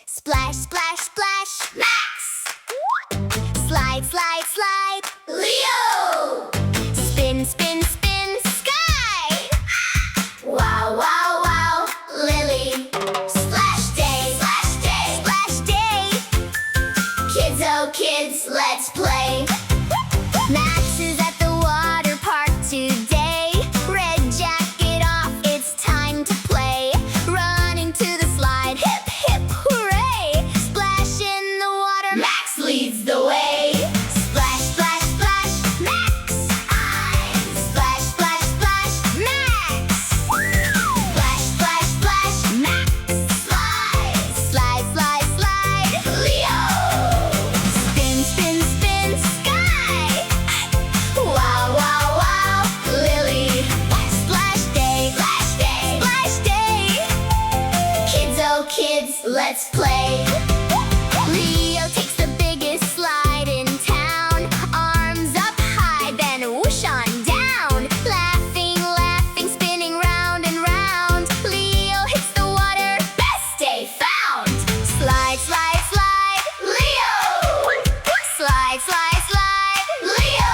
Splash, splash, splash, Max! Slide, slide, slide, Leo! Spin, spin, spin, Sky! Wow, wow, wow, Lily! Splash day, splash day, splash day! Kidzo Kids, let's play! Max is at the water park today. Red jacket off, it's time to play. Running to the slide, hip, hip, hooray! Splash in the water, Max leads the way. Splash, splash, splash, Max! Splash, splash, splash, Max! Splash, splash, splash, Max! Slide, slide, slide, slide, Leo! Spin, spin, spin, Sky! Wow, wow, wow, Lily! Splash day, splash day, splash day! Kidzo Kids, let's play! Leo takes the biggest slide in town. Arms up high, then whoosh on down. Laughing, laughing, spinning round and round. Leo hits the water, best day found! Slide, slide, slide, Leo! Slide, slide, slide, Leo!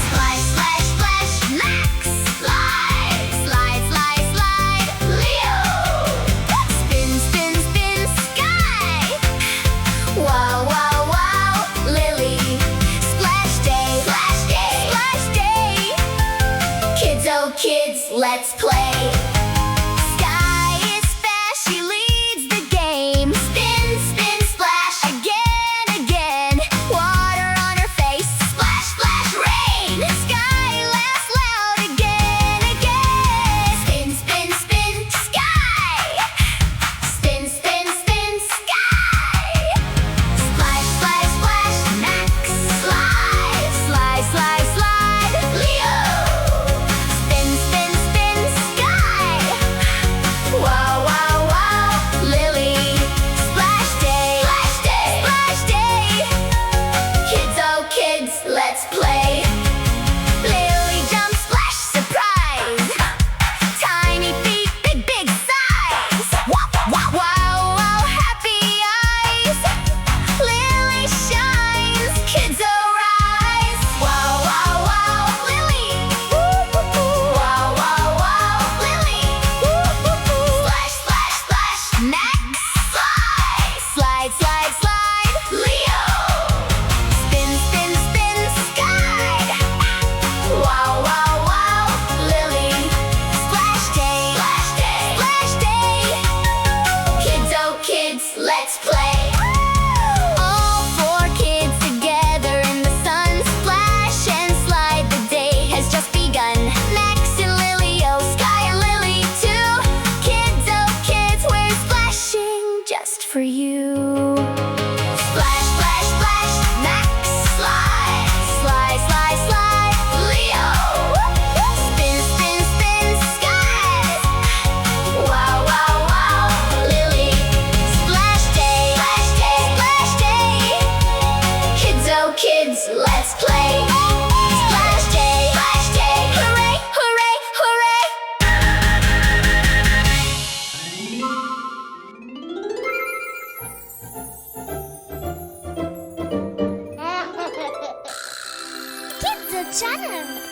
Splash, splash, splash, Max! Slide, slide, slide, slide, Leo! Spin, spin, spin, Sky! Wow, wow, wow, Lily! Splash day, splash day, splash day! Kidzo Kids, let's play! Sky is fast, she leads the game. Spin, spin, splash, again, again. Water on her face, splash, splash, rain. Sky laughs loud again, again. Spin, spin, spin, Sky. Spin, spin, spin, Sky. Splash, splash, splash, Max. Slide, slide, slide, slide, Leo. Spin, spin, spin, Sky. Wow, wow, wow, Lily! Splash day, splash day! Kidzo Kids, let's play! Lily jump, splash, surprise! Tiny feet, big, big size! Wow, wow, happy eyes! Lily shines, Kidzo rise! Wow, wow, wow, Lily! Wow, wow, wow, Lily! Splash, splash, splash, Max! Slide, slide, slide, slide, Leo! Spin, spin, spin, Sky! Wow, wow, wow, Lily! Splash day, splash day! Kidzo Kids, let's play! All four kids together in the sun. Splash and slide, the day has just begun. Max and Lily, oh, Sky and Lily too. Kidzo Kids, we're splashing just for you. Splash, splash, splash, Max! Slide, slide, slide, slide, Leo! Spin, spin, spin, Sky! Wow, wow, wow, Lily! Splash day, splash day! Kidzo Kids, let's play! Splash day, hooray, hooray, hooray! Kidzo Channel!